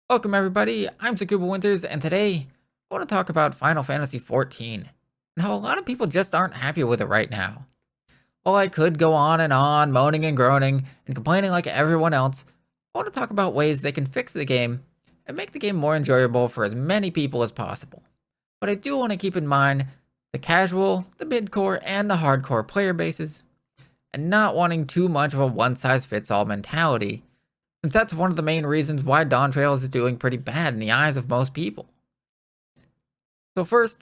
Welcome everybody, I'm Zakuba Winters, and today I want to talk about Final Fantasy XIV, and how a lot of people just aren't happy with it right now. While I could go on, moaning and groaning, and complaining like everyone else, I want to talk about ways they can fix the game, and make the game more enjoyable for as many people as possible. But I do want to keep in mind the casual, the mid-core, and the hardcore player bases, and not wanting too much of a one-size-fits-all mentality, since that's one of the main reasons why Dawntrail is doing pretty bad in the eyes of most people. So first,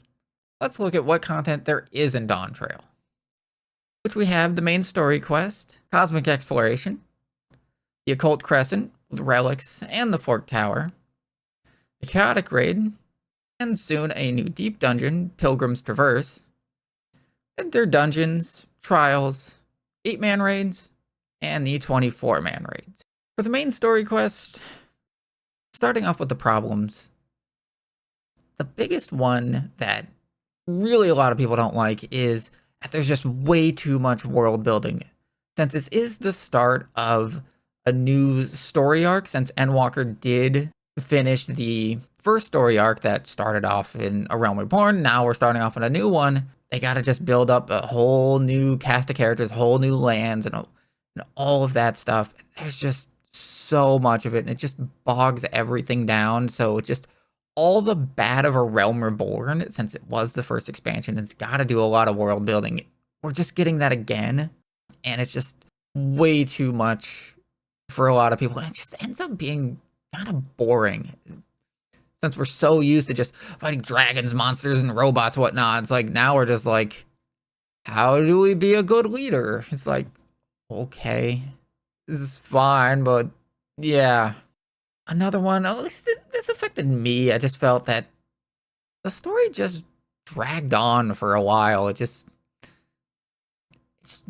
let's look at what content there is in Dawntrail, which we have the main story quest, Cosmic Exploration, the Occult Crescent with relics and the Fork Tower, the Chaotic Raid, and soon a new deep dungeon, Pilgrim's Traverse, and their dungeons, trials, 8-man raids, and the 24-man raids. For the main story quest, starting off with the problems, the biggest one that really a lot of people don't like is that there's just way too much world building. Since this is the start of a new story arc, since Endwalker did finish the first story arc that started off in A Realm Reborn, now we're starting off on a new one. They gotta just build up a whole new cast of characters, whole new lands, and all of that stuff. There's just so much of it, and it just bogs everything down. So it's just all the bad of A Realm Reborn, since it was the first expansion, it's got to do a lot of world building. We're just getting that again, and it's just way too much for a lot of people, and it just ends up being kind of boring. Since we're so used to just fighting dragons, monsters, and robots, whatnot, it's like now we're just like, how do we be a good leader? It's like, okay, this is fine, but yeah. Another one, at least this affected me. I just felt that the story just dragged on for a while. It just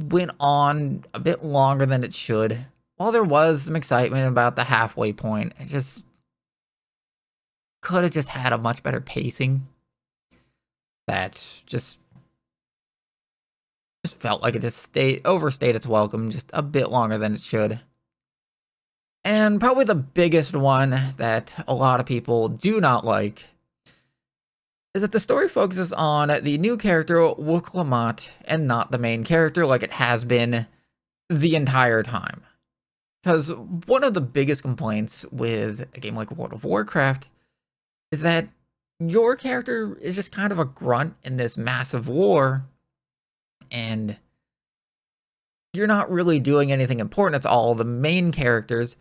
went on a bit longer than it should. While there was some excitement about the halfway point, it just could have just had a much better pacing. That just felt like it just overstayed its welcome just a bit longer than it should. And probably the biggest one that a lot of people do not like is that the story focuses on the new character, Wook and not the main character like it has been the entire time. Because one of the biggest complaints with a game like World of Warcraft is that your character is just kind of a grunt in this massive war, and you're not really doing anything important. It's all the main characters.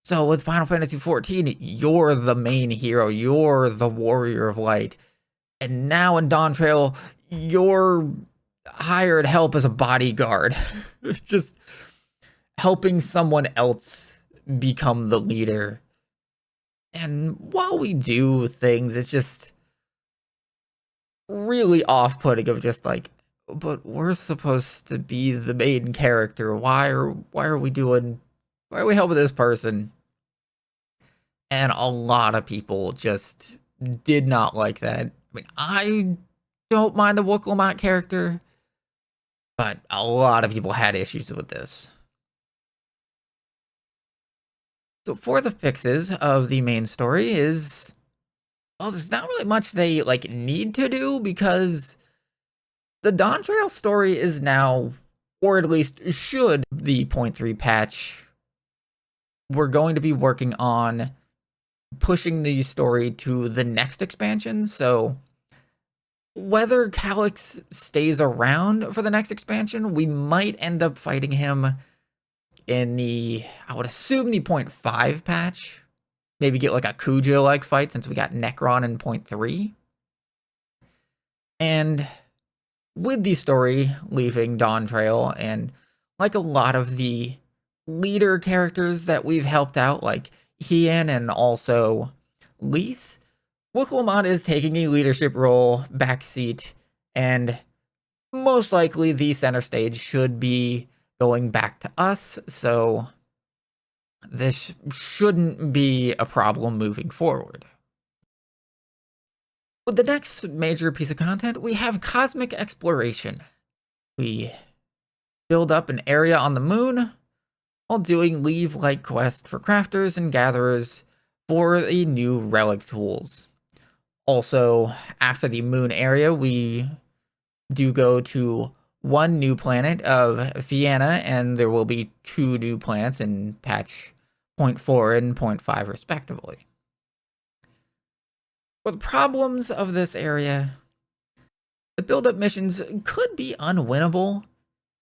So with Final Fantasy XIV, you're the main hero, you're the warrior of light. And now in Dawntrail, your hired help as a bodyguard. Just helping someone else become the leader. And while we do things, it's just really off-putting of just like, but we're supposed to be the main character. Why are we helping this person? And a lot of people just did not like that. I mean, I don't mind the Wook character, but a lot of people had issues with this. So for the fixes of the main story is, well, there's not really much they like need to do, because the Dawntrail story is now, or at least should, the 0.3 patch. We're going to be working on pushing the story to the next expansion, so whether Calyx stays around for the next expansion, we might end up fighting him in the, I would assume, the 0.5 patch. Maybe get like a Kuja-like fight, since we got Necron in 0.3. And with the story leaving Dawntrail, and like a lot of the leader characters that we've helped out, like Hien and also Lise, Wook is taking a leadership role, backseat, and most likely the center stage should be going back to us, so this shouldn't be a problem moving forward. With the next major piece of content, we have Cosmic Exploration. We build up an area on the moon while doing Leave-like quests for crafters and gatherers, for the new relic tools. Also, after the moon area, we do go to one new planet of Vienna, and there will be 2 new planets in patch 0.4 and 0.5 respectively. With problems of this area, the build-up missions could be unwinnable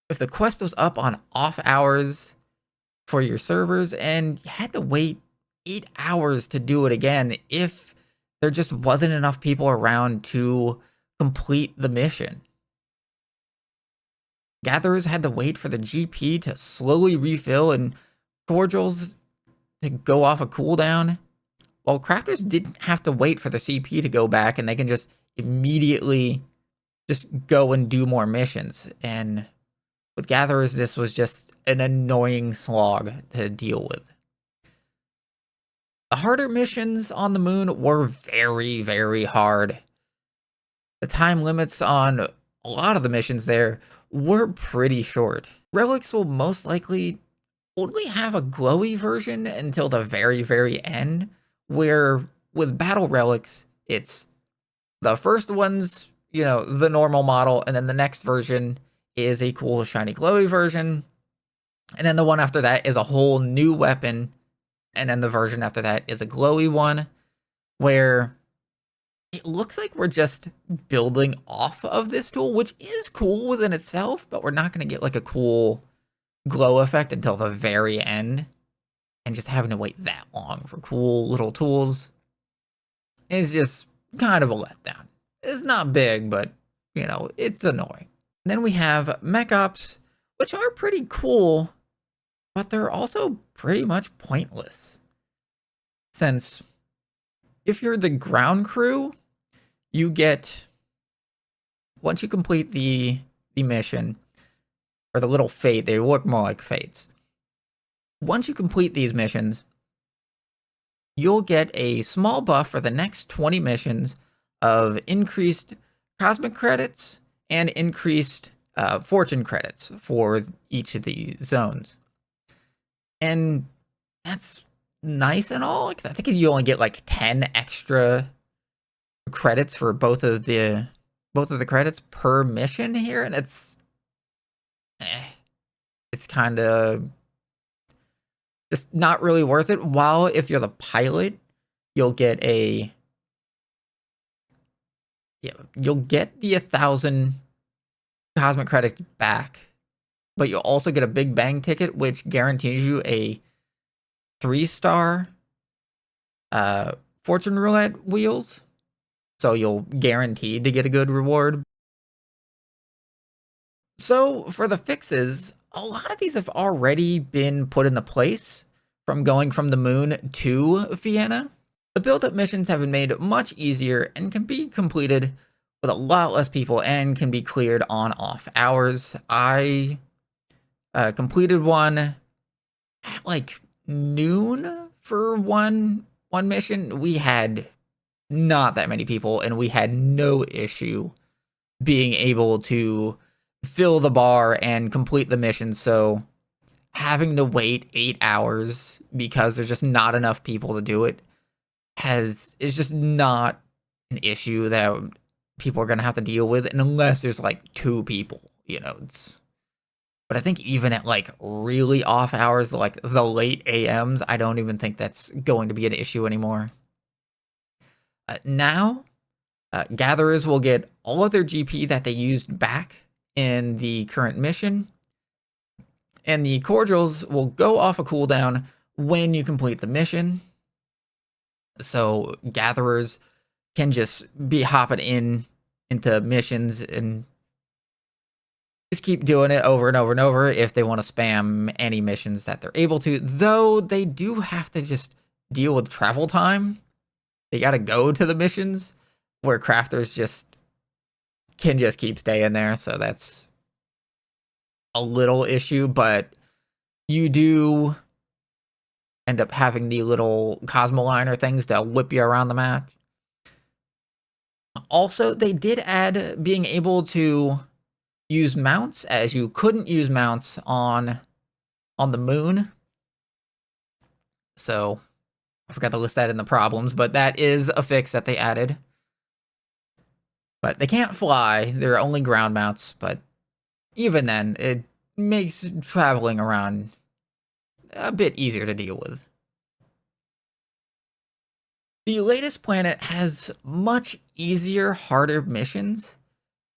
if the quest was up on off hours for your servers and you had to wait 8 hours to do it again if there just wasn't enough people around to complete the mission. Gatherers had to wait for the GP to slowly refill and cordials to go off a cooldown, while crafters didn't have to wait for the CP to go back and they can just immediately just go and do more missions. And with gatherers, this was just an annoying slog to deal with. The harder missions on the moon were very, very hard. The time limits on a lot of the missions there were pretty short. Relics will most likely only have a glowy version until the very, very end, where with battle relics, it's the first one's, the normal model, and then the next version is a cool, shiny, glowy version, and then the one after that is a whole new weapon, and then the version after that is a glowy one, where it looks like we're just building off of this tool, which is cool within itself, but we're not going to get like a cool glow effect until the very end. And just having to wait that long for cool little tools is just kind of a letdown. It's not big, but, it's annoying. And then we have mech ops, which are pretty cool, but they're also pretty much pointless. Since if you're the ground crew, you get, once you complete the mission, or the little fate, they look more like fates. Once you complete these missions, you'll get a small buff for the next 20 missions of increased cosmic credits and increased fortune credits for each of the zones. And that's nice and all. I think you only get like 10 extra credits for both of the credits per mission here, and it's kind of just not really worth it. While if you're the pilot, you'll get the 1,000 cosmic credits back, but you'll also get a big bang ticket, which guarantees you a 3-star fortune roulette wheels. So you'll guaranteed to get a good reward. So for the fixes, a lot of these have already been put into place from going from the moon to Vienna. The build-up missions have been made much easier and can be completed with a lot less people and can be cleared on off hours. I completed one at like noon for one mission. We had not that many people, and we had no issue being able to fill the bar and complete the mission. So having to wait 8 hours because there's just not enough people to do it is just not an issue that people are going to have to deal with, and unless there's like 2 people, but I think even at like really off hours, like the late AMs, I don't even think that's going to be an issue anymore. Now, gatherers will get all of their GP that they used back in the current mission, and the cordials will go off a cooldown when you complete the mission. So gatherers can just be hopping into missions and just keep doing it over and over and over if they want to spam any missions that they're able to, though they do have to just deal with travel time. They got to go to the missions where crafters can just keep staying there. So that's a little issue, but you do end up having the little Cosmoliner things to whip you around the map. Also, they did add being able to use mounts, as you couldn't use mounts on the moon. So I forgot to list that in the problems, but that is a fix that they added. But they can't fly. They're only ground mounts, but even then, it makes traveling around a bit easier to deal with. The latest planet has much easier, harder missions.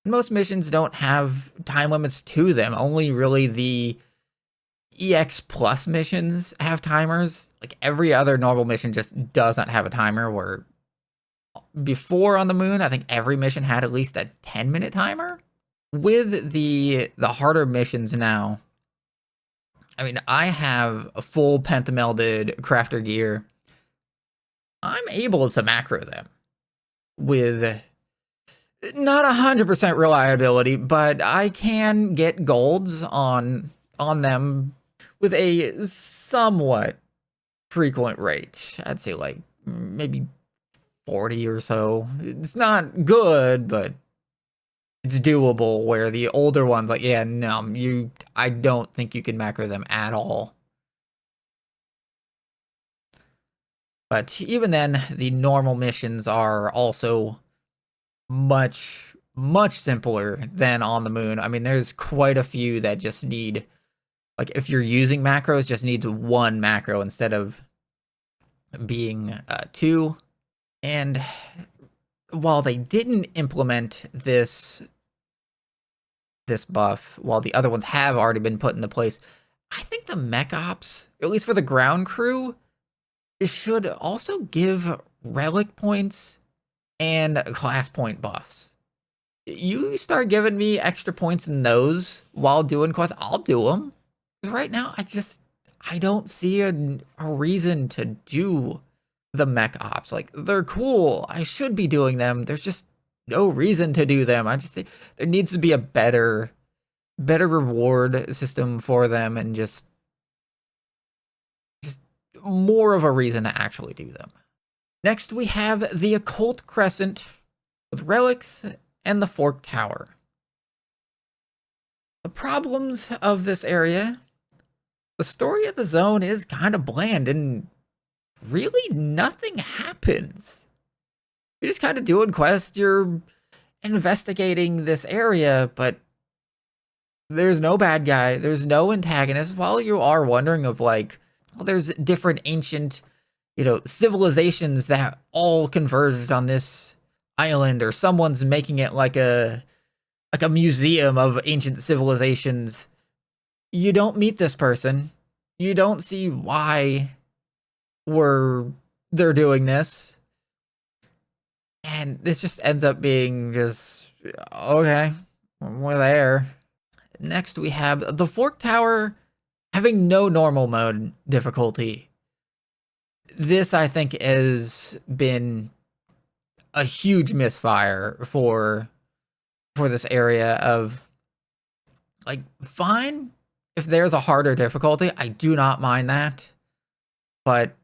Most missions don't have time limits to them. Only really the EX Plus missions have timers. Like every other normal mission just does not have a timer, where before on the moon, I think every mission had at least a 10-minute timer. With the harder missions now, I mean, I have a full pentamelded crafter gear. I'm able to macro them with not 100% reliability, but I can get golds on them with a somewhat frequent rate. I'd say like maybe 40 or so. It's not good, but it's doable, where the older ones, like, yeah, no, I don't think you can macro them at all. But even then, the normal missions are also much, much simpler than on the moon. I mean, there's quite a few that just need, like, if you're using macros, just needs one macro instead of being two. And while they didn't implement this buff, while the other ones have already been put into place, I think the mech ops, at least for the ground crew, should also give relic points and class point buffs. You start giving me extra points in those while doing quests, I'll do them. Because right now, I don't see a reason to do the mech ops. Like, they're cool. I should be doing them. There's just no reason to do them. I just think there needs to be a better reward system for them, and just more of a reason to actually do them. Next, we have the Occult Crescent with relics and the Fork Tower. The problems of this area: the story of the zone is kind of bland, and really nothing happens. You're just kind of doing quests, you're investigating this area, but there's no bad guy, there's no antagonist. While you are wondering of, like, well, there's different ancient, civilizations that all converged on this island, or someone's making it like a museum of ancient civilizations. You don't meet this person. You don't see why they're doing this. And this just ends up being just, okay, we're there. Next, we have the Fork Tower having no normal mode difficulty. This, I think, has been a huge misfire for this area of, like, fine, if there's a harder difficulty, I do not mind that. But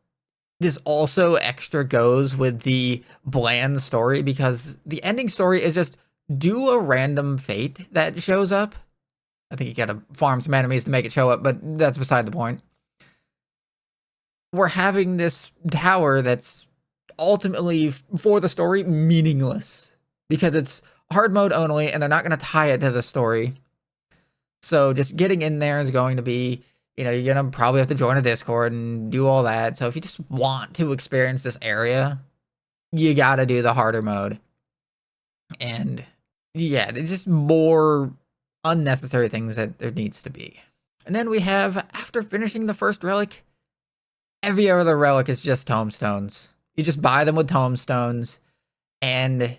this also extra goes with the bland story, because the ending story is just do a random fate that shows up. I think you gotta farm some enemies to make it show up, but that's beside the point. We're having this tower that's ultimately, for the story, meaningless, because it's hard mode only, and they're not going to tie it to the story. So just getting in there is going to be, you're going to probably have to join a Discord and do all that. So if you just want to experience this area, you got to do the harder mode. And yeah, there's just more unnecessary things that there needs to be. And then we have, after finishing the first relic, every other relic is just tombstones. You just buy them with tombstones, and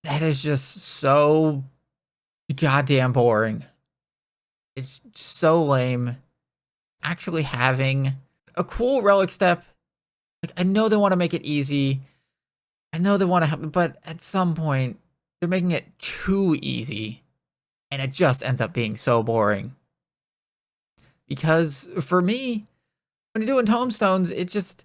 that is just so goddamn boring. It's so lame. Actually having a cool relic step, like, I know they want to make it easy. I know they want to have, but at some point, they're making it too easy, and it just ends up being so boring. Because for me, when you're doing tombstones, it's just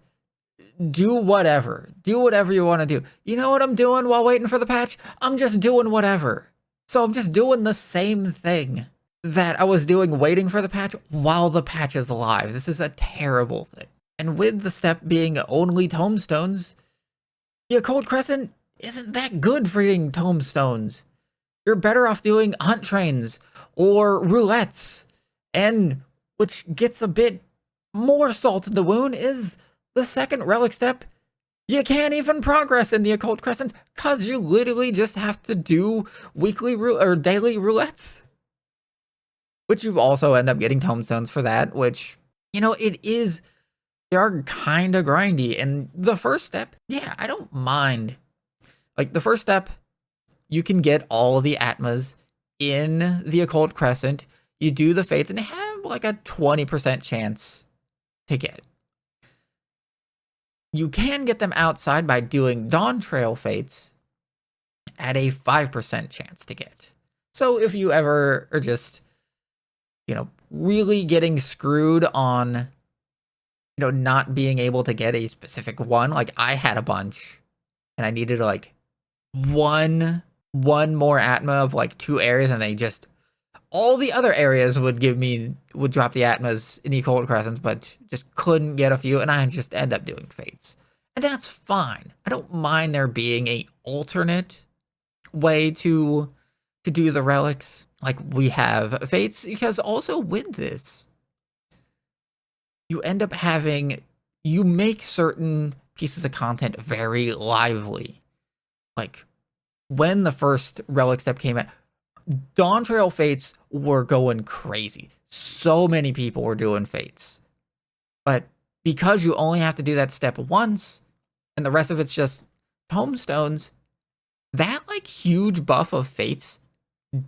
do whatever. Do whatever you want to do. You know what I'm doing while waiting for the patch? I'm just doing whatever. So I'm just doing the same thing that I was doing waiting for the patch while the patch is alive. This is a terrible thing. And with the step being only tomestones, the Occult Crescent isn't that good for eating tomestones. You're better off doing hunt trains or roulettes. And which gets a bit more salt in the wound is the second relic step. You can't even progress in the Occult Crescent because you literally just have to do weekly or daily roulettes. Which you also end up getting tomestones for that, which, they are kind of grindy. And the first step, yeah, I don't mind. Like, the first step, you can get all the Atmas in the Occult Crescent. You do the fates, and they have like a 20% chance to get. You can get them outside by doing Dawntrail fates at a 5% chance to get. So if you ever are just, really getting screwed on, not being able to get a specific one, like I had a bunch and I needed like one more Atma of like 2 areas, and they just, all the other areas would drop the Atmas in the Occult Crescent, but just couldn't get a few, and I just end up doing fates. And that's fine. I don't mind there being a alternate way to do the relics. Like we have fates, because also with this, you end up you make certain pieces of content very lively. Like when the first relic step came out, Dawntrail fates were going crazy. So many people were doing fates. But because you only have to do that step once, and the rest of it's just tomestones, that like huge buff of fates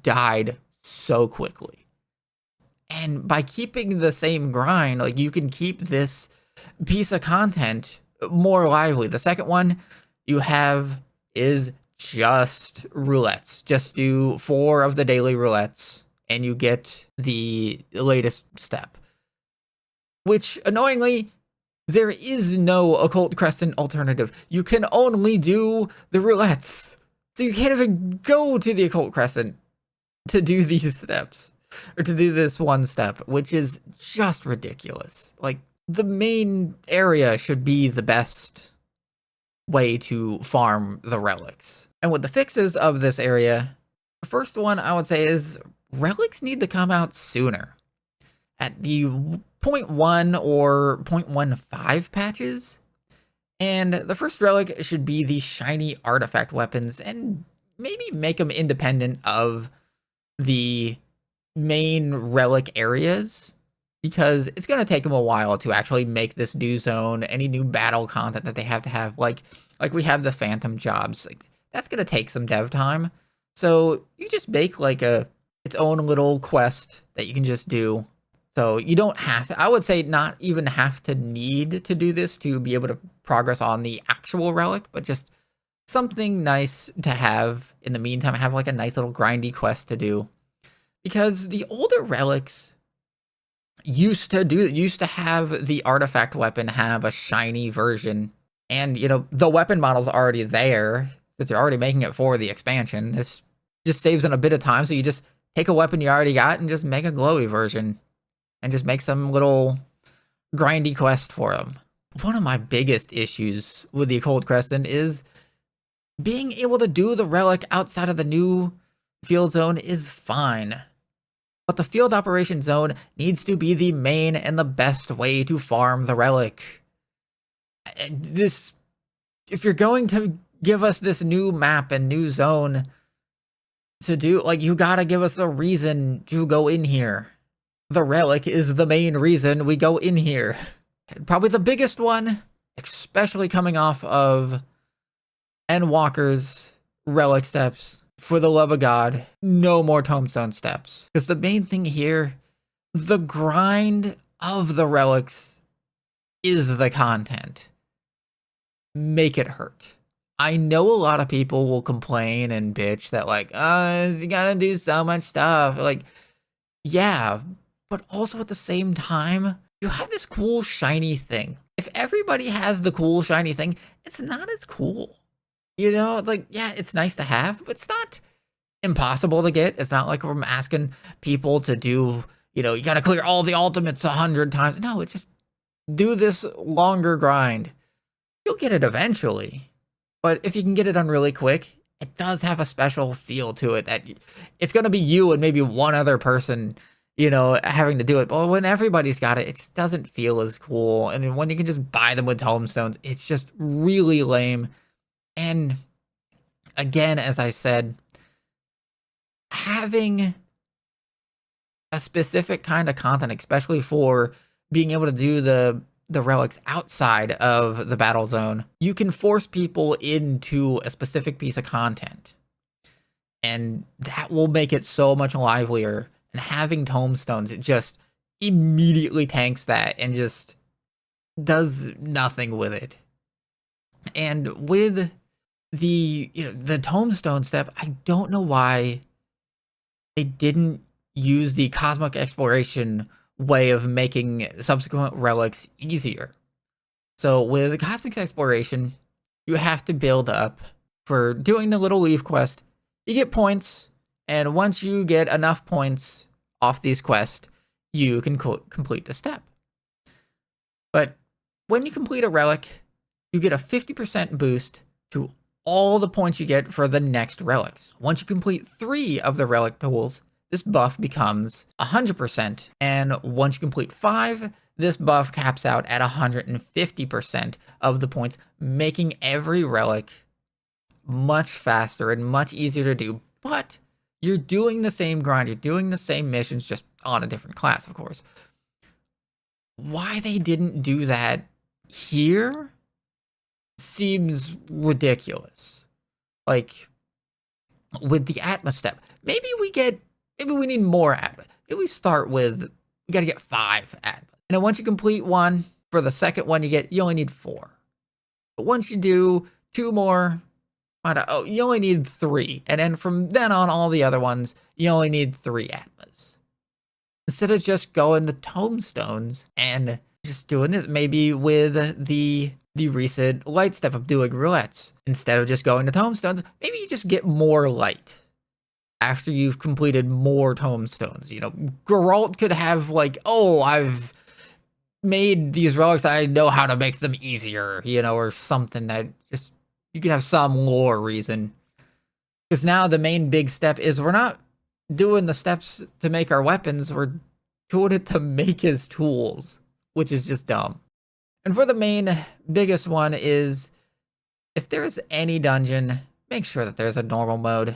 died so quickly. And by keeping the same grind, like you can keep this piece of content more lively. The second one you have is just roulettes. Just do 4 of the daily roulettes and you get the latest step. Which, annoyingly, there is no Occult Crescent alternative. You can only do the roulettes. So you can't even go to the Occult Crescent to do these steps. Or to do this one step, which is just ridiculous. Like, the main area should be the best way to farm the relics. And with the fixes of this area, the first one I would say is relics need to come out sooner. At the 0.1 or 0.15 patches. And the first relic should be the shiny artifact weapons, and maybe make them independent of the main relic areas, because it's going to take them a while to actually make this new zone, any new battle content that they have to have, like we have the phantom jobs, like that's going to take some dev time. So you just make like its own little quest that you can just do. So you don't have to, I would say not even have to need to do this to be able to progress on the actual relic, but just something nice to have in the meantime, have like a nice little grindy quest to do. Because the older relics used to have the artifact weapon have a shiny version. And, the weapon model's already there, since you're already making it for the expansion. This just saves in a bit of time, so you just take a weapon you already got and just make a glowy version. And just make some little grindy quest for them. One of my biggest issues with the Occult Crescent is being able to do the relic outside of the new field zone is fine. But the field operation zone needs to be the main and the best way to farm the relic. If you're going to give us this new map and new zone to do, like, you gotta give us a reason to go in here. The relic is the main reason we go in here. Probably the biggest one, especially coming off of Endwalker's relic steps. For the love of God, no more tombstone steps. Because the main thing here, the grind of the relics is the content. Make it hurt. I know a lot of people will complain and bitch that like, you gotta do so much stuff. Like, yeah, but also at the same time, you have this cool shiny thing. If everybody has the cool shiny thing, it's not as cool. Like, yeah, it's nice to have, but it's not impossible to get. It's not like I'm asking people to do, you gotta clear all the ultimates 100 times. No, it's just do this longer grind. You'll get it eventually. But if you can get it done really quick, it does have a special feel to it that it's going to be you and maybe one other person, having to do it. But when everybody's got it, it just doesn't feel as cool. And when you can just buy them with tomestones, it's just really lame. And again, as I said, having a specific kind of content, especially for being able to do the relics outside of the battle zone, you can force people into a specific piece of content. And that will make it so much livelier. And having tomestones, it just immediately tanks that and just does nothing with it. And with the tombstone step, I don't know why they didn't use the cosmic exploration way of making subsequent relics easier. So with cosmic exploration, you have to build up for doing the little leaf quest. You get points, and once you get enough points off these quests, you can complete the step. But when you complete a relic, you get a 50% boost to all the points you get for the next relics. Once you complete 3 of the relic tools, this buff becomes 100%, and once you complete 5, this buff caps out at 150% of the points, making every relic much faster and much easier to do. But you're doing the same grind, you're doing the same missions, just on a different class, of course. Why they didn't do that here seems ridiculous. Like, with the Atma step, maybe we need more Atma. Maybe we start with, we gotta get 5 Atma. And then once you complete 1, for the second one you only need 4. But once you do 2 more, you only need 3. And then from then on, all the other ones, you only need 3 Atmas. Instead of just going to tomestones and just doing this, maybe with the recent light step of doing roulettes, instead of just going to tomestones, maybe you just get more light after you've completed more tomestones. Geralt could have like, oh, I've made these relics, I know how to make them easier, or something that just, you can have some lore reason. Because now the main big step is we're not doing the steps to make our weapons, we're doing it to make his tools, which is just dumb. And for the main biggest one is, if there's any dungeon, make sure that there's a normal mode.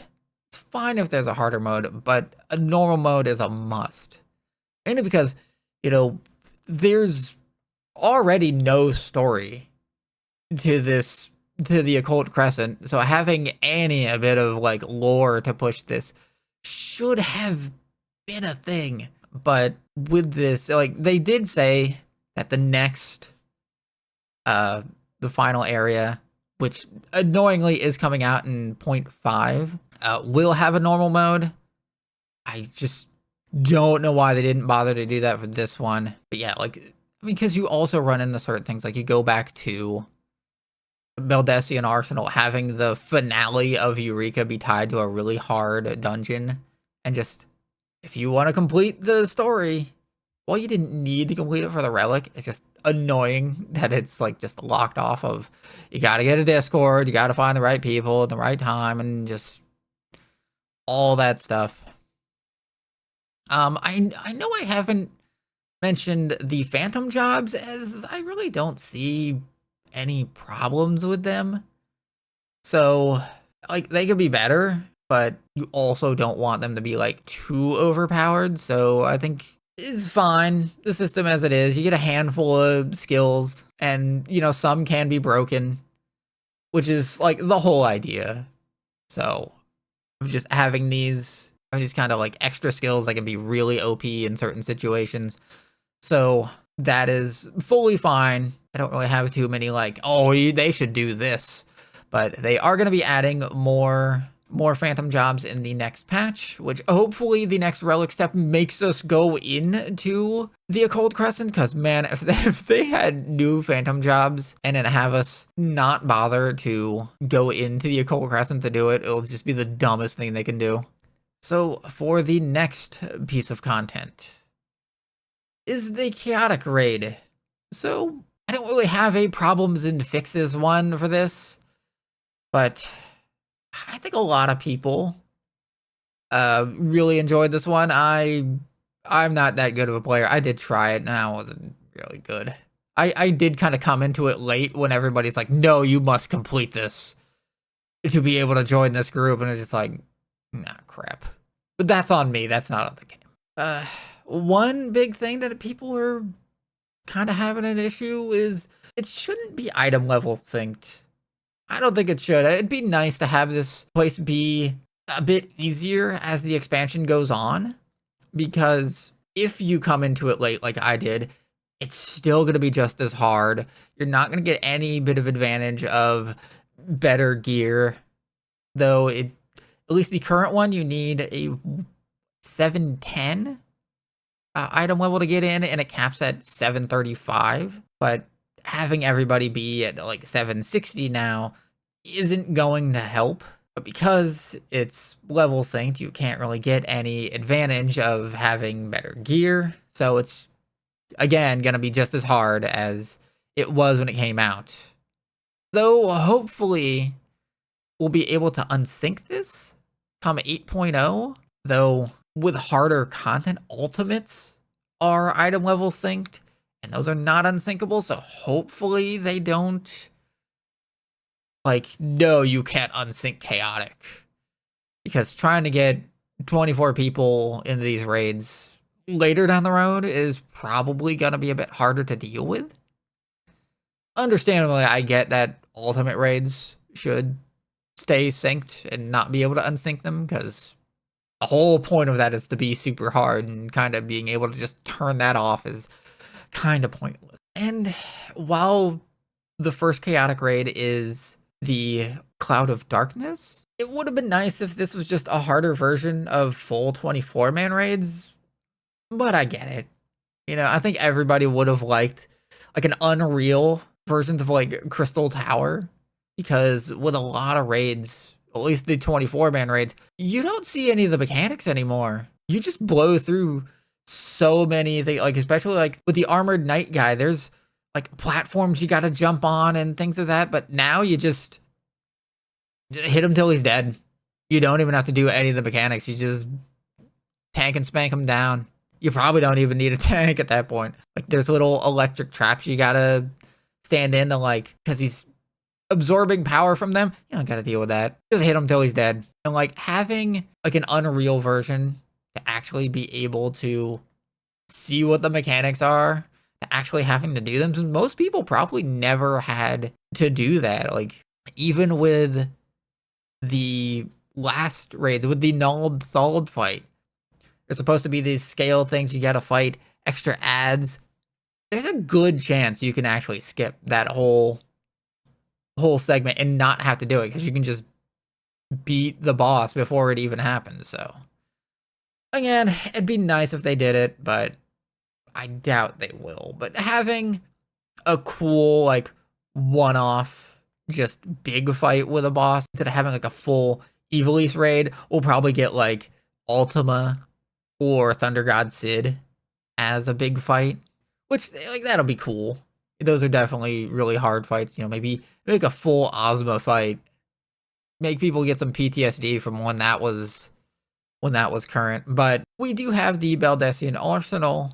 It's fine if there's a harder mode, but a normal mode is a must. Mainly because, there's already no story to the Occult Crescent, so having a bit of like lore to push this should have been a thing. But with this, like, they did say that the next the final area, which annoyingly is coming out in 0.5, will have a normal mode. I just don't know why they didn't bother to do that for this one. But yeah, because you also run into certain things, like you go back to Beldessian Arsenal, having the finale of Eureka be tied to a really hard dungeon, and just, if you want to complete the story, well, you didn't need to complete it for the relic. It's just annoying that it's like just locked off of, you got to get a Discord, you got to find the right people at the right time, and just all that stuff. I know I haven't mentioned the phantom jobs, as I really don't see any problems with them. So, like, they could be better, but you also don't want them to be like too overpowered. So I think it's fine, the system as it is. You get a handful of skills, and some can be broken, which is like the whole idea. So just having these kind of like extra skills that can be really OP in certain situations. So that is fully fine. I don't really have too many like, oh, they should do this. But they are going to be adding more phantom jobs in the next patch, which hopefully the next relic step makes us go into the Occult Crescent. Because, man, if they had new phantom jobs and then have us not bother to go into the Occult Crescent to do it, it'll just be the dumbest thing they can do. So for the next piece of content is the Chaotic Raid. So I don't really have a problems and fixes one for this, but I think a lot of people really enjoyed this one. I'm not that good of a player. I did try it and I wasn't really good. I did kind of come into it late when everybody's like, no, you must complete this to be able to join this group, and it's just like, nah, crap. But that's on me. That's not on the game. Uh, One big thing that people are kind of having an issue is it shouldn't be item level synced. I don't think it should. It'd be nice to have this place be a bit easier as the expansion goes on, because if you come into it late like I did, it's still going to be just as hard. You're not going to get any bit of advantage of better gear, though at least the current one, you need a 710 item level to get in, and it caps at 735. But having everybody be at like 760 now isn't going to help. But because it's level synced, you can't really get any advantage of having better gear. So it's, again, going to be just as hard as it was when it came out. Though, hopefully, we'll be able to unsync this come 8.0. Though, with harder content, ultimates are item level synced, and those are not unsyncable. So, hopefully, they don't, like, no, you can't unsync chaotic. Because trying to get 24 people into these raids later down the road is probably going to be a bit harder to deal with. Understandably, I get that ultimate raids should stay synced and not be able to unsync them, because the whole point of that is to be super hard, and kind of being able to just turn that off is kind of pointless. And while the first chaotic raid is the Cloud of Darkness, it would have been nice if this was just a harder version of full 24-man raids, but I get it. You know, I think everybody would have liked like an Unreal version of like Crystal Tower, because with a lot of raids, at least the 24-man raids, you don't see any of the mechanics anymore. You just blow through so many things, like especially like with the Armored Knight guy, there's like platforms you got to jump on and things of that, but now you just hit him till he's dead. You don't even have to do any of the mechanics. You just tank and spank him down. You probably don't even need a tank at that point. Like, there's little electric traps you gotta stand in to, like, because he's absorbing power from them. You don't gotta deal with that. Just hit him till he's dead. And like having like an Unreal version to actually be able to see what the mechanics are, to actually having to do them, since most people probably never had to do that. Like, even with the last raids, with the Nulled Thawed fight, there's supposed to be these scale things you gotta fight, extra ads. There's a good chance you can actually skip that whole segment and not have to do it, because you can just beat the boss before it even happens. So again, it'd be nice if they did it, but I doubt they will. But having a cool like one-off just big fight with a boss instead of having like a full Evilise raid, we'll probably get like Ultima or Thunder God Sid as a big fight, which like that'll be cool. Those are definitely really hard fights. You know, maybe make a full Ozma fight, make people get some PTSD from when that was current. But we do have the Baldessian Arsenal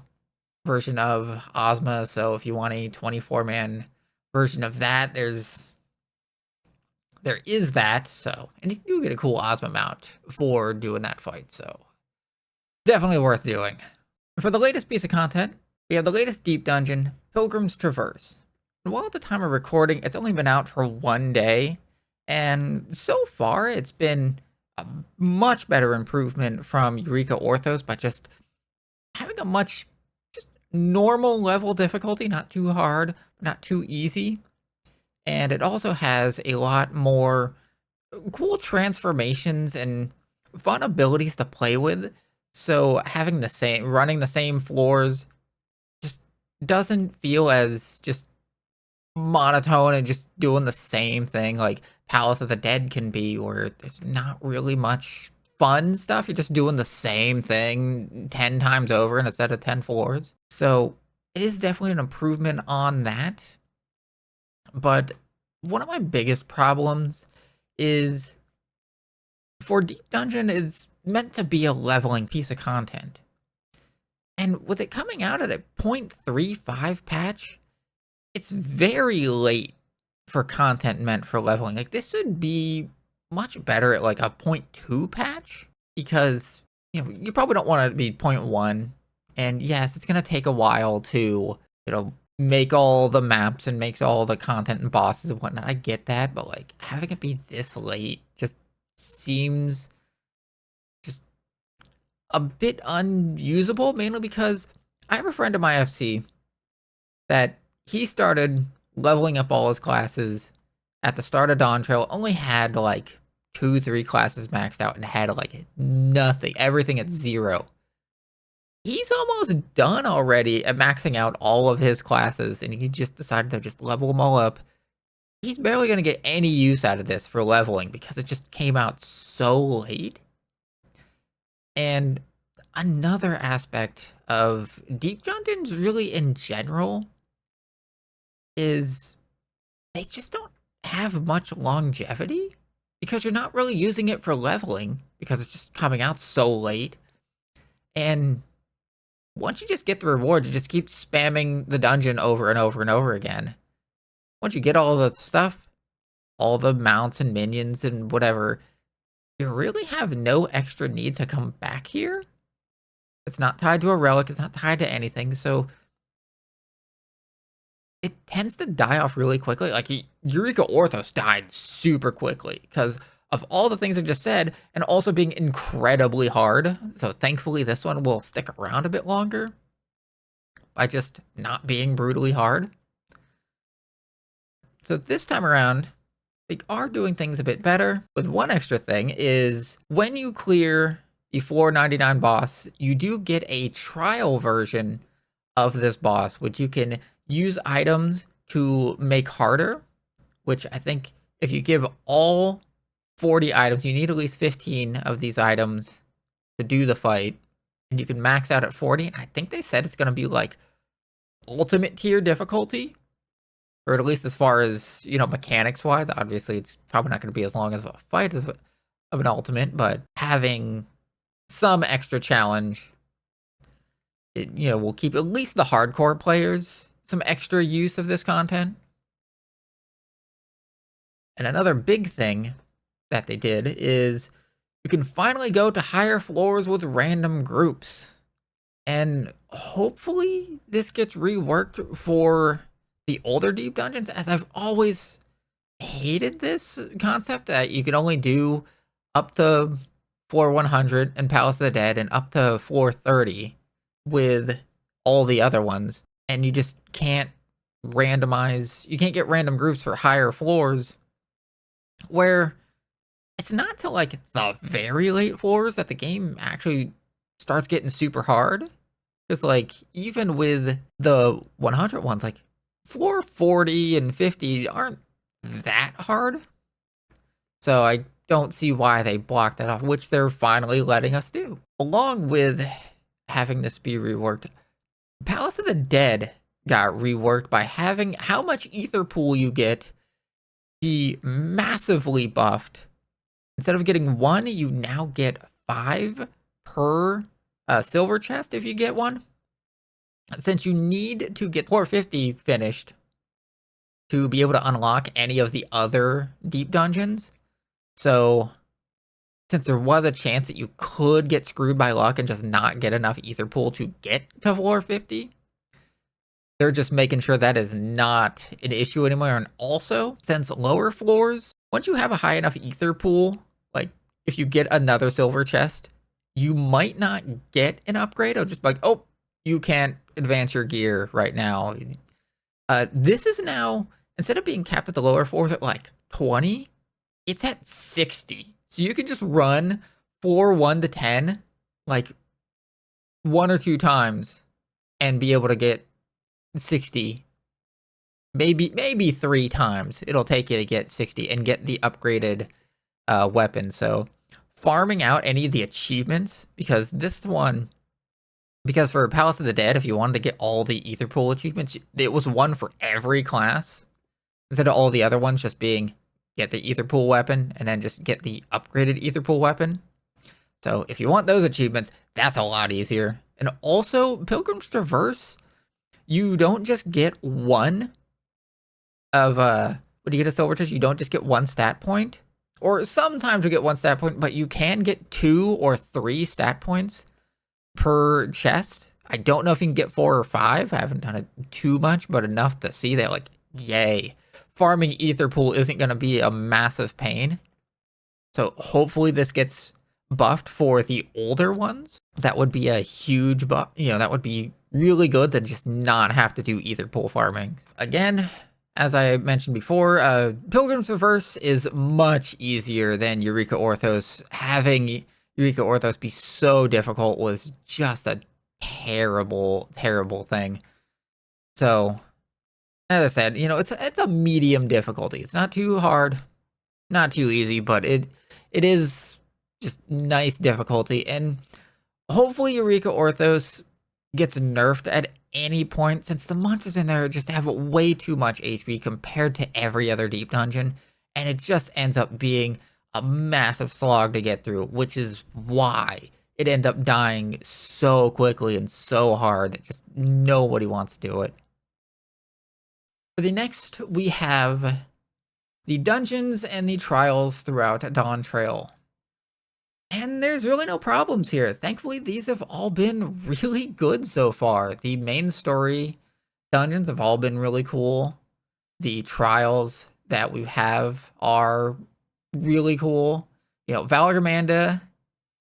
version of Ozma, so if you want a 24-man version of that, there is that. So, and you do get a cool Ozma mount for doing that fight. So definitely worth doing. For the latest piece of content, we have the latest deep dungeon, Pilgrim's Traverse. And while at the time of recording, it's only been out for 1 day, and so far it's been a much better improvement from Eureka Orthos by just having a much just normal level difficulty, not too hard, not too easy. And it also has a lot more cool transformations and fun abilities to play with. So running the same floors just doesn't feel as just monotone and just doing the same thing like Palace of the Dead can be, where there's not really much fun stuff. You're just doing the same thing 10 times over instead of 10 floors. So it is definitely an improvement on that. But one of my biggest problems is for Deep Dungeon, it's meant to be a leveling piece of content. And with it coming out at a 0.35 patch, it's very late for content meant for leveling. Like, this should be much better at like a 0.2 patch because, you probably don't want it to be 0.1. And yes, it's going to take a while to, make all the maps and make all the content and bosses and whatnot. I get that, but like having it be this late just seems just a bit unusable, mainly because I have a friend of my FC that he started leveling up all his classes at the start of Dawntrail, only had like 2-3 classes maxed out and had like nothing, everything at 0. He's almost done already at maxing out all of his classes, and he just decided to just level them all up. He's barely going to get any use out of this for leveling because it just came out so late. And another aspect of Deep Dungeons really in general is they just don't have much longevity because you're not really using it for leveling because it's just coming out so late. And once you just get the reward, you just keep spamming the dungeon over and over and over again. Once you get all the stuff, all the mounts and minions and whatever, you really have no extra need to come back here. It's not tied to a relic, it's not tied to anything, so it tends to die off really quickly. Like, Eureka Orthos died super quickly because of all the things I just said, and also being incredibly hard. So thankfully this one will stick around a bit longer by just not being brutally hard. So this time around, they are doing things a bit better. With one extra thing is when you clear the 499 boss, you do get a trial version of this boss, which you can use items to make harder, which I think if you give all 40 items, you need at least 15 of these items to do the fight, and you can max out at 40. And I think they said it's going to be like ultimate tier difficulty, or at least as far as, mechanics wise. Obviously it's probably not going to be as long as a fight of an ultimate, but having some extra challenge, it, will keep at least the hardcore players some extra use of this content. And another big thing that they did is you can finally go to higher floors with random groups. And hopefully this gets reworked for the older Deep Dungeons, as I've always hated this concept that you can only do up to floor 100 and Palace of the Dead and up to floor 30 with all the other ones. And you just can't randomize, you can't get random groups for higher floors, where it's not till like the very late floors that the game actually starts getting super hard. Because like even with the 100 ones, like floor 40 and 50 aren't that hard. So I don't see why they blocked that off, which they're finally letting us do. Along with having this be reworked, Palace of the Dead got reworked by having how much ether pool you get be massively buffed. Instead of getting 1, you now get 5 per silver chest if you get one. Since you need to get 450 finished to be able to unlock any of the other deep dungeons. So since there was a chance that you could get screwed by luck and just not get enough ether pool to get to 450, they're just making sure that is not an issue anymore. And also, since lower floors, once you have a high enough ether pool, like if you get another silver chest, you might not get an upgrade. It'll just be like, oh, you can't advance your gear right now. This is now, instead of being capped at the lower floors at like 20, it's at 60. So you can just run 1 to 10 like 1 or 2 times and be able to get 60. Maybe 3 times it'll take you to get 60 and get the upgraded weapon. So farming out any of the achievements, because this one, Because for Palace of the Dead, if you wanted to get all the Ether Pool achievements, it was one for every class. Instead of all the other ones just being get the Ether Pool weapon and then just get the upgraded Ether Pool weapon. So if you want those achievements, that's a lot easier. And also, Pilgrim's Traverse, you don't just get one of, when you get a silver chest, you don't just get one stat point. Or sometimes you get one stat point, but you can get 2 or 3 stat points per chest. I don't know if you can get 4 or 5. I haven't done it too much, but enough to see that, like, yay. Farming Ether Pool isn't going to be a massive pain. So hopefully this gets buffed for the older ones. That would be a huge buff. You know, that would be really good to just not have to do Ether Pool farming. Again, as I mentioned before, Pilgrim's Reverse is much easier than Eureka Orthos. Having Eureka Orthos be so difficult was just a terrible, terrible thing. So, as I said, you know, it's a medium difficulty. It's not too hard, not too easy, but it is just nice difficulty. And hopefully Eureka Orthos gets nerfed at any point, since the monsters in there just have way too much HP compared to every other deep dungeon, and it just ends up being a massive slog to get through, which is why it ends up dying so quickly and so hard that just nobody wants to do it. For the next, we have the dungeons and the trials throughout Dawntrail. And there's really no problems here. Thankfully, these have all been really good so far. The main story dungeons have all been really cool. The trials that we have are really cool. You know, Valormanda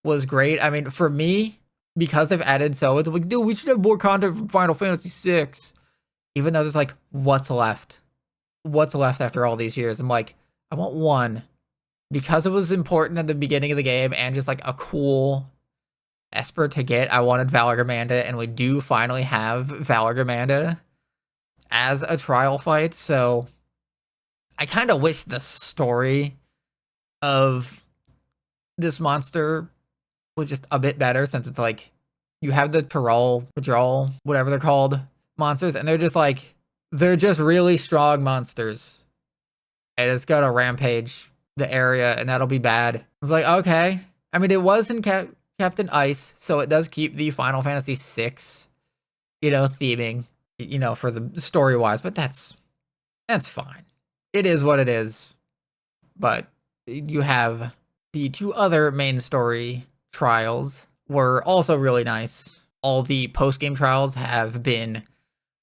was great. I mean, for me, because I've added so, it's like, dude, we should have more content from Final Fantasy VI. Even though there's like, what's left? What's left after all these years? I'm like, I want one. Because it was important at the beginning of the game and just like a cool Esper to get, I wanted Valormanda, and we do finally have Valormanda as a trial fight. So I kind of wish the story of this monster was just a bit better, since it's like you have the parole, withdrawal, whatever they're called, monsters, and they're just really strong monsters. And it's got a rampage the area, and that'll be bad. I was like, okay. I mean, it was in Captain Ice, so it does keep the Final Fantasy VI, you know, theming, you know, for the story wise, but that's fine. It is what it is. But you have the 2 other main story trials were also really nice. All the post-game trials have been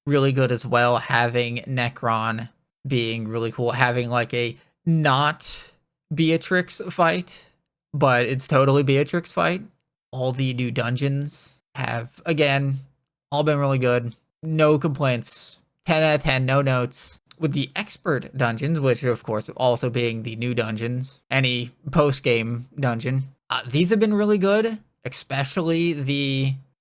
really good as well, having Necron being really cool, having like a not Beatrix fight, but it's totally Beatrix fight. All the new dungeons have, again, all been really good. No complaints. 10 out of 10, no notes. With the expert dungeons, which of course also being the new dungeons, any post-game dungeon, these have been really good, especially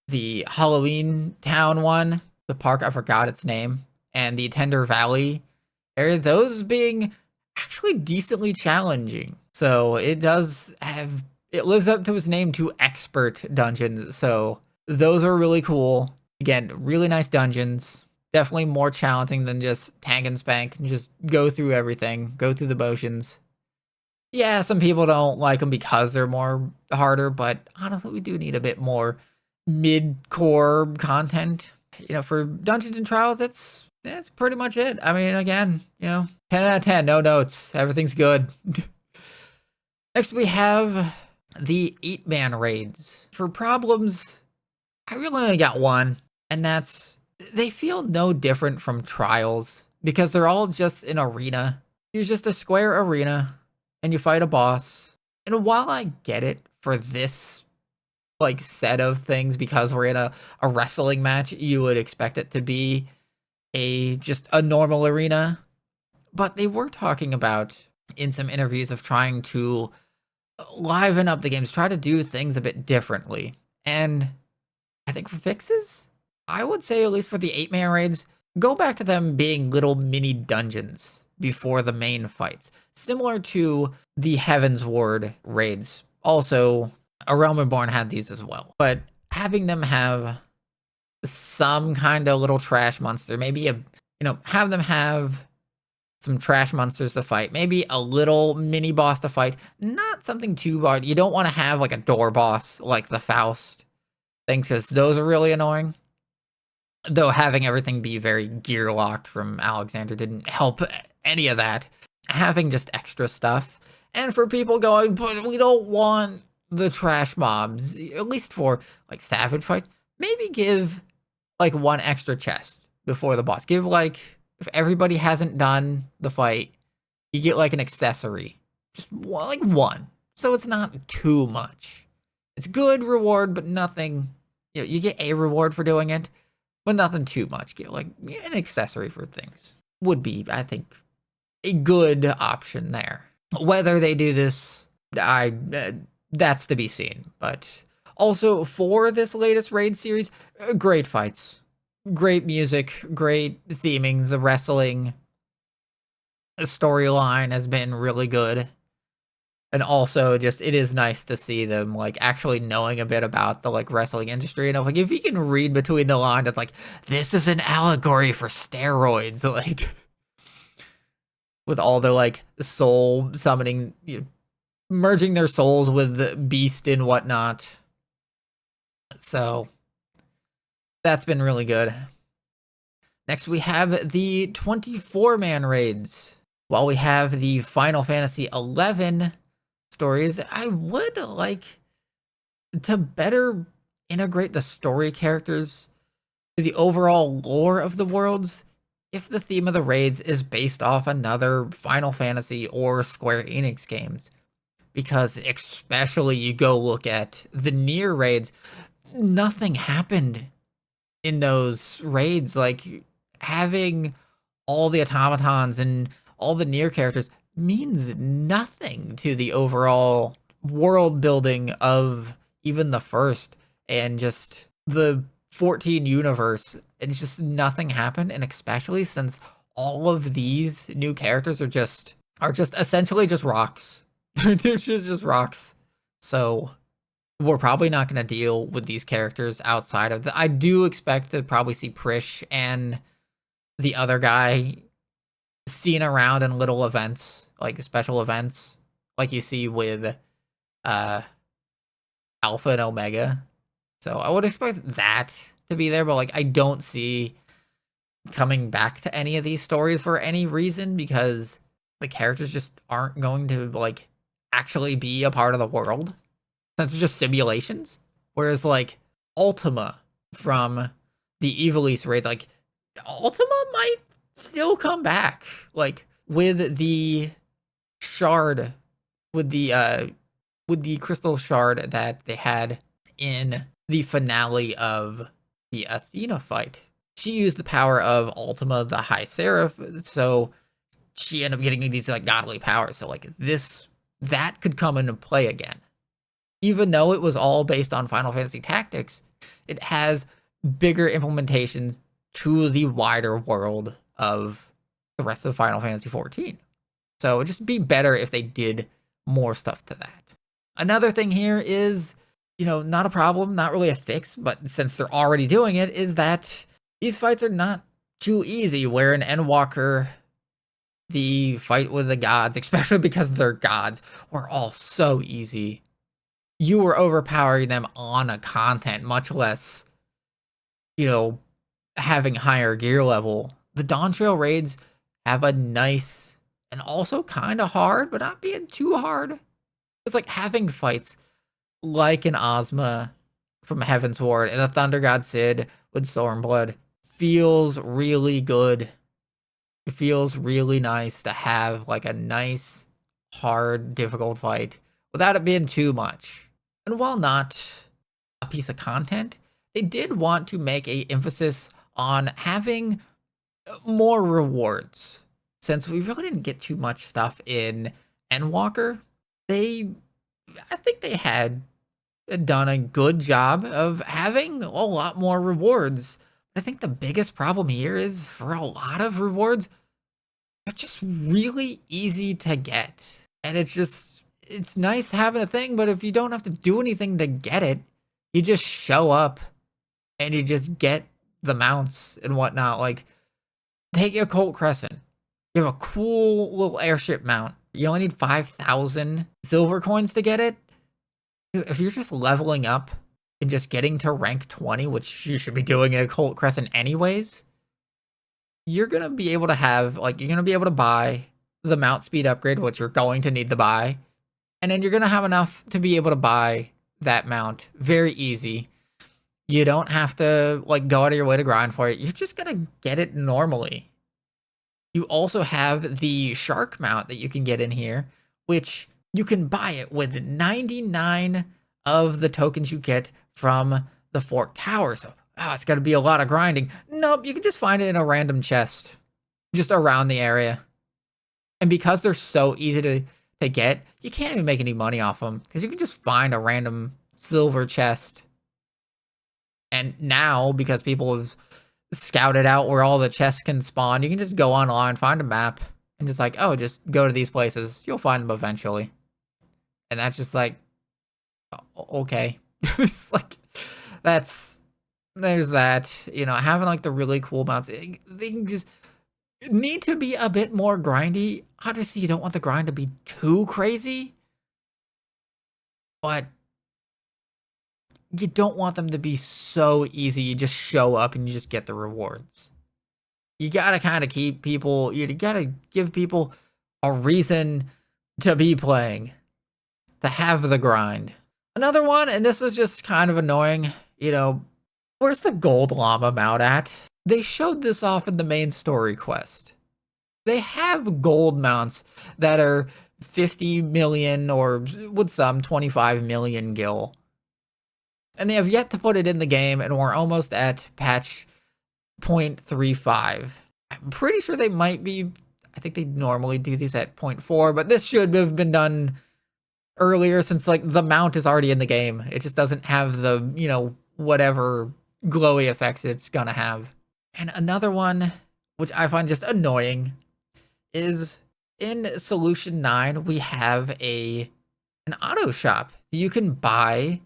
the Halloween Town one, the park, I forgot its name, and the Tender Valley area, those being actually decently challenging. So it lives up to its name, to expert dungeons. So those are really cool. Again, really nice dungeons. Definitely more challenging than just tank and spank and just go through everything, go through the motions. Yeah, some people don't like them because they're more harder, but honestly, we do need a bit more mid-core content. You know, for dungeons and trials, that's pretty much it. I mean, again, you know, 10 out of 10, no notes. Everything's good. Next, we have the 8-man raids. For problems, I really only got one, and that's they feel no different from trials, because they're all just an arena. You're just a square arena, and you fight a boss. And while I get it for this like set of things, because we're in a wrestling match, you would expect it to be just a normal arena, but they were talking about in some interviews of trying to liven up the games, try to do things a bit differently. And I think for fixes, I would say, at least for the 8-man raids, go back to them being little mini dungeons before the main fights, similar to the Heaven's Ward raids. Also, A Realm Reborn had these as well, but having them have some kind of little trash monster. Maybe have them have some trash monsters to fight. Maybe a little mini boss to fight. Not something too hard. You don't want to have like a door boss like the Faust things, because those are really annoying. Though having everything be very gear locked from Alexander didn't help any of that. Having just extra stuff. And for people going, but we don't want the trash mobs, at least for like savage fights, maybe give like one extra chest before the boss. Give like, if everybody hasn't done the fight, you get like an accessory. Just like one. So it's not too much. It's good reward, but nothing. You get a reward for doing it, but nothing too much. Get like an accessory for things. Would be, I think, a good option there. Whether they do this, that's to be seen. But also for this latest raid series, great fights, great music, great theming. The wrestling storyline has been really good. And also just, it is nice to see them like actually knowing a bit about the like wrestling industry. And like, if you can read between the lines, it's like, this is an allegory for steroids. Like, with all the like soul summoning, merging their souls with the beast and whatnot. So that's been really good. Next, we have the 24-man raids. While we have the Final Fantasy XI stories, I would like to better integrate the story characters to the overall lore of the worlds if the theme of the raids is based off another Final Fantasy or Square Enix games. Because especially you go look at the Nier raids, nothing happened in those raids. Like, having all the automatons and all the Nier characters means nothing to the overall world building of even the first, and just the 14 universe. It's just nothing happened. And especially since all of these new characters are just essentially just rocks. They're just rocks. So we're probably not going to deal with these characters outside of I do expect to probably see Prish and the other guy seen around in little events, like special events, like you see with Alpha and Omega. So I would expect that to be there, but like, I don't see coming back to any of these stories for any reason, because the characters just aren't going to like actually be a part of the world. That's just simulations. Whereas like Ultima from the Evilise raid, like Ultima might still come back, like with the shard, with the crystal shard that they had in the finale of the Athena fight. She used the power of Ultima, the High Seraph, so she ended up getting these like godly powers. So like that could come into play again. Even though it was all based on Final Fantasy Tactics, it has bigger implementations to the wider world of the rest of Final Fantasy 14. So it'd just be better if they did more stuff to that. Another thing here is, not a problem, not really a fix, but since they're already doing it, is that these fights are not too easy. Where in Endwalker, the fight with the gods, especially because they're gods, were all so easy. You were overpowering them on a content, much less, having higher gear level. The Dawntrail raids have a nice and also kind of hard, but not being too hard. It's like having fights like an Ozma from Heaven's Ward and a Thunder God Cid with Stormblood feels really good. It feels really nice to have like a nice, hard, difficult fight without it being too much. And while not a piece of content, they did want to make a emphasis on having more rewards. Since we really didn't get too much stuff in Endwalker, I think they had done a good job of having a lot more rewards. I think the biggest problem here is, for a lot of rewards, they're just really easy to get. And it's nice having a thing, but if you don't have to do anything to get it, you just show up and you just get the mounts and whatnot. Like, take Occult Crescent. You have a cool little airship mount. You only need 5,000 silver coins to get it. If you're just leveling up and just getting to rank 20, which you should be doing in Occult Crescent anyways, you're going to be able to have, like, you're going to be able to buy the mount speed upgrade, which you're going to need to buy. And then you're going to have enough to be able to buy that mount very easy. You don't have to, like, go out of your way to grind for it. You're just going to get it normally. You also have the shark mount that you can get in here, which you can buy it with 99 of the tokens you get from the Fort Tower. So, it's going to be a lot of grinding. Nope, you can just find it in a random chest just around the area. And because they're so easy to get, you can't even make any money off them because you can just find a random silver chest. And now, because people have scouted out where all the chests can spawn, you can just go online, find a map, and just like, oh, just go to these places. You'll find them eventually. And that's just like, okay. It's like, there's that, having like the really cool mounts. They can just need to be a bit more grindy. Obviously, you don't want the grind to be too crazy, but you don't want them to be so easy. You just show up and you just get the rewards. You gotta kind of keep people, you gotta give people a reason to be playing, to have the grind. Another one, and this is just kind of annoying, where's the gold llama mount at? They showed this off in the main story quest. They have gold mounts that are 50 million or with some 25 million gil. And they have yet to put it in the game, and we're almost at patch 0.35. I'm pretty sure they might be, I think they normally do these at 0.4, but this should have been done earlier since, like, the mount is already in the game. It just doesn't have the, whatever glowy effects it's gonna have. And another one, which I find just annoying, is in Solution 9, we have an auto shop. You can buy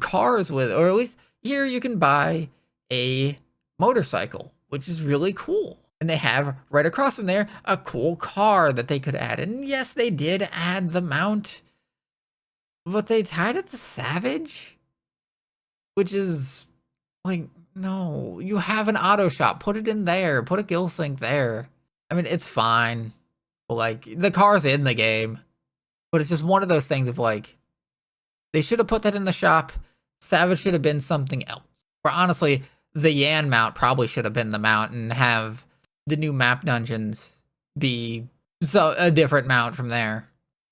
cars with, or at least here you can buy a motorcycle, which is really cool. And they have right across from there a cool car that they could add. And yes, they did add the mount, but they tied it to Savage, which is like, no, you have an auto shop, put it in there, put a gill sync there. I mean, it's fine. Like, the car's in the game, but it's just one of those things of like, they should have put that in the shop. Savage should have been something else. Or honestly, the Yan mount probably should have been the mount and have the new map dungeons be a different mount from there.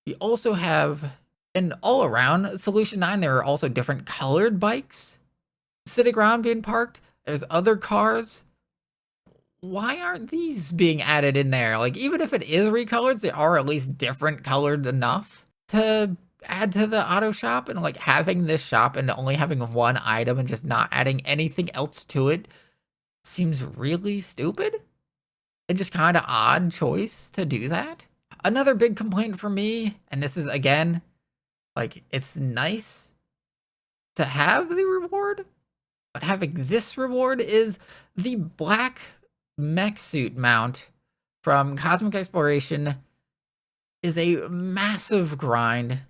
We also have, and all around Solution 9, there are also different colored bikes sitting around being parked. There's other cars. Why aren't these being added in there? Like, even if it is recolored, they are at least different colored enough to add to the auto shop. And like, having this shop and only having one item and just not adding anything else to it seems really stupid and just kind of odd choice to do that. Another big complaint for me, and this is again, like, it's nice to have the reward, but having this reward is the black mech suit mount from Cosmic Exploration is a massive grind.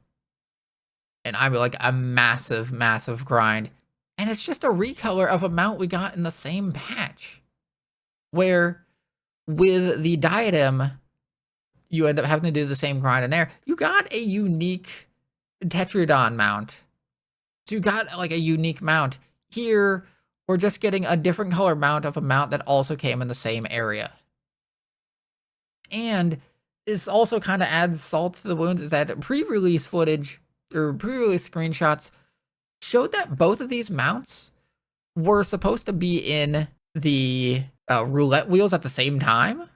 And I mean, like, a massive, massive grind. And it's just a recolor of a mount we got in the same patch. Where, with the diadem, you end up having to do the same grind in there. You got a unique Tetradon mount. So you got, like, a unique mount. Here, we're just getting a different color mount of a mount that also came in the same area. And this also kind of adds salt to the wounds, is that pre-release footage or pre-release screenshots showed that both of these mounts were supposed to be in the roulette wheels at the same time.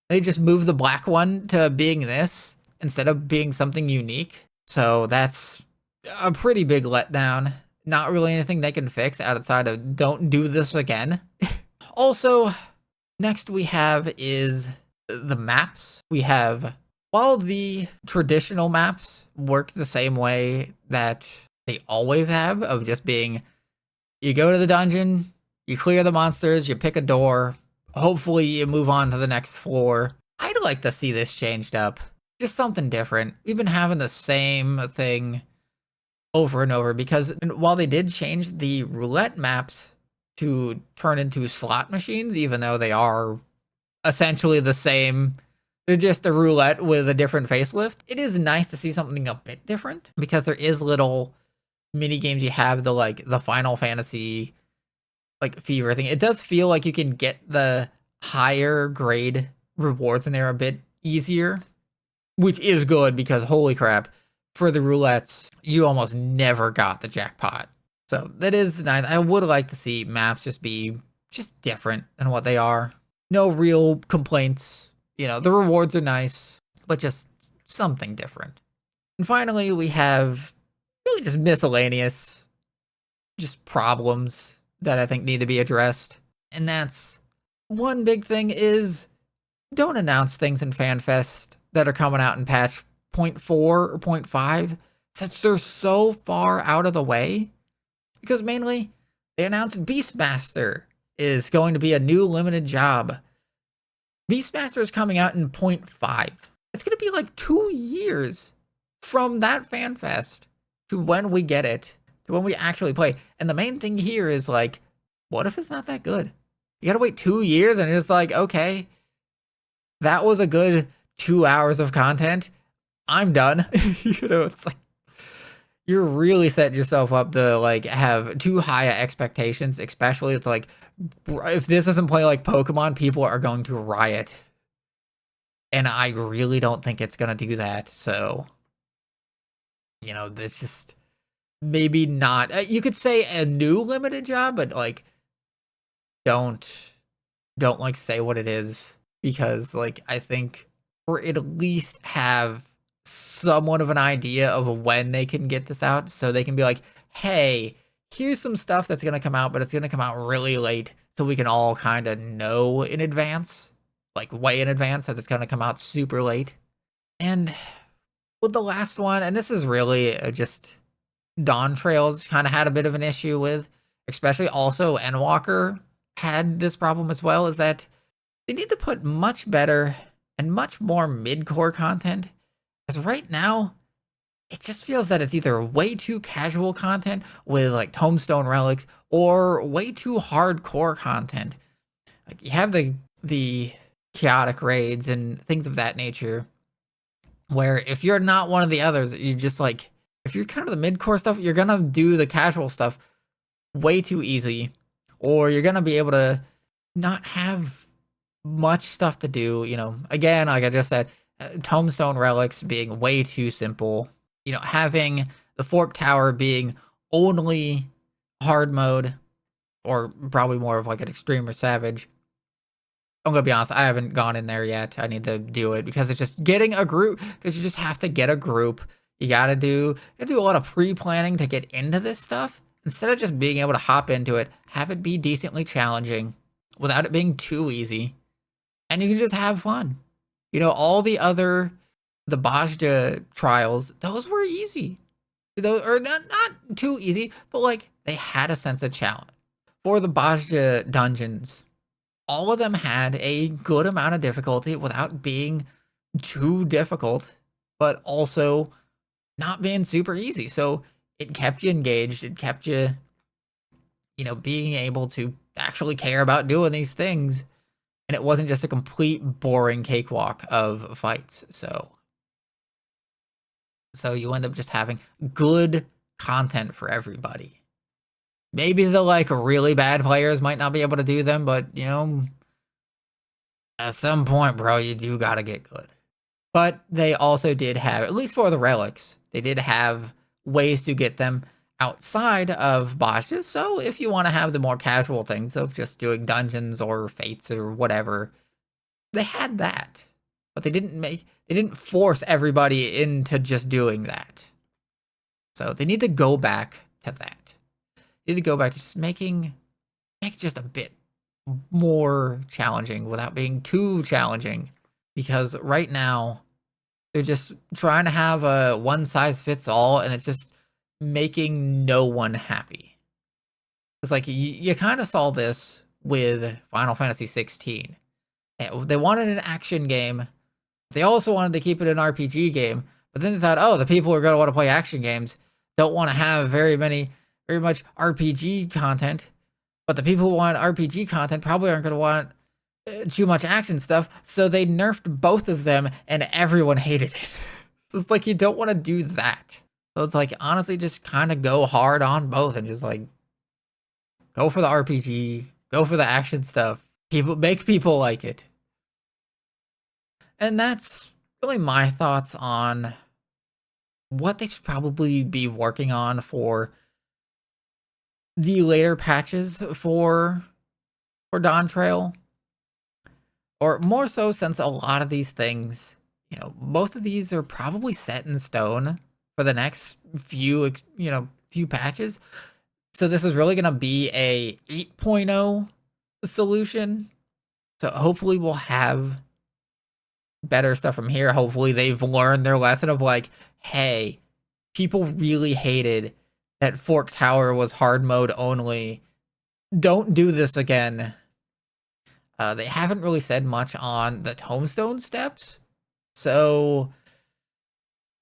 They just moved the black one to being this instead of being something unique. So that's a pretty big letdown. Not really anything they can fix outside of don't do this again. Also, next we have is the maps. We have, while the traditional maps work the same way that they always have, of just being, you go to the dungeon, You clear the monsters, you pick a door, hopefully you move on to the next floor. I'd like to see this changed up. Just something different. We've been having the same thing over and over because while they did change the roulette maps to turn into slot machines, even though they are essentially the same, they're just a roulette with a different facelift, it is nice to see something a bit different because there is little mini games you have, the Final Fantasy fever thing. It does feel like you can get the higher grade rewards in there a bit easier, which is good because holy crap, for the roulettes, you almost never got the jackpot. So that is nice. I would like to see maps just be just different than what they are. No real complaints. The rewards are nice, but just something different. And finally, we have really just miscellaneous, just problems that I think need to be addressed. And that's one big thing is don't announce things in FanFest that are coming out in patch 0.4 or 0.5 since they're so far out of the way. Because mainly, they announced Beastmaster is going to be a new limited job. Beastmaster is coming out in 0.5. It's going to be like 2 years from that FanFest to when we get it, to when we actually play. And the main thing here is what if it's not that good? You gotta wait 2 years and it's okay, that was a good 2 hours of content. I'm done. It's you're really setting yourself up to have too high expectations, especially it's if this doesn't play like Pokemon, people are going to riot. And I really don't think it's gonna do that. So, it's just maybe not. You could say a new limited job, but don't say what it is because I think or at least have somewhat of an idea of when they can get this out so they can be hey, here's some stuff that's going to come out, but it's going to come out really late so we can all kind of know in advance, way in advance that it's going to come out super late. And with the last one, and this is really just Dawntrail kind of had a bit of an issue with, especially also Endwalker had this problem as well, is that they need to put much better and much more mid-core content. As right now, it just feels that it's either way too casual content with Tombstone relics or way too hardcore content. You have the chaotic raids and things of that nature, where if you're not one of the others, you just if you're kind of the mid-core stuff, you're gonna do the casual stuff way too easy, or you're gonna be able to not have much stuff to do. Again, like I just said, Tombstone relics being way too simple. Having the Fork Tower being only hard mode, or probably more of an extreme or savage. I'm gonna be honest, I haven't gone in there yet. I need to do it because it's just getting a group, because you just have to get a group. You gotta do a lot of pre-planning to get into this stuff. Instead of just being able to hop into it, have it be decently challenging without it being too easy. And you can just have fun. All the Bajda trials, those were easy. Or not too easy, but they had a sense of challenge. For the Bajda dungeons, all of them had a good amount of difficulty without being too difficult, but also not being super easy. So it kept you engaged. It kept you, being able to actually care about doing these things. And it wasn't just a complete boring cakewalk of fights. So you end up just having good content for everybody. Maybe the really bad players might not be able to do them, but at some point, bro, you do gotta get good. But they also did have, at least for the relics, they did have ways to get them outside of Bajda. So if you want to have the more casual things of just doing dungeons or fates or whatever, they had that. But they didn't force everybody into just doing that. So they need to go back to that. They need to go back to just make just a bit more challenging without being too challenging. Because right now, they're just trying to have a one size fits all, and it's just making no one happy. It's like you kind of saw this with Final Fantasy 16. They wanted an action game. They also wanted to keep it an RPG game, but then they thought, oh, the people who are going to want to play action games don't want to have very much RPG content, but the people who want RPG content probably aren't going to want too much action stuff, so they nerfed both of them, and everyone hated it. So it's like you don't want to do that. So it's like, honestly, just kind of go hard on both and just like go for the RPG, go for the action stuff. Make people like it. And that's really my thoughts on what they should probably be working on for the later patches for Dawntrail. Or more so, since a lot of these things, most of these are probably set in stone for the next few patches. So this is really going to be a 8.0 solution. So hopefully we'll have better stuff from here. Hopefully they've learned their lesson of like, hey, people really hated that Fork Tower was hard mode only. Don't do this again. They haven't really said much on the tombstone steps. So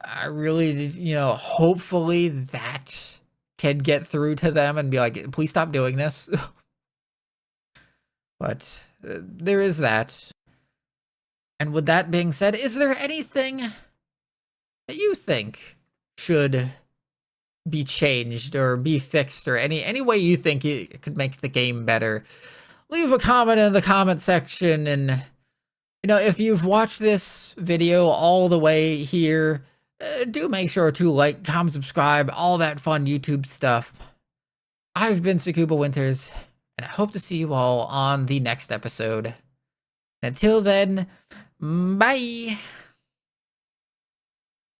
I really, hopefully that can get through to them and be like, please stop doing this. But there is that. And with that being said, is there anything that you think should be changed or be fixed, or any way you think it could make the game better? Leave a comment in the comment section, and if you've watched this video all the way here, do make sure to like, comment, subscribe, all that fun YouTube stuff. I've been Tsukuba Winters, and I hope to see you all on the next episode. Until then, bye!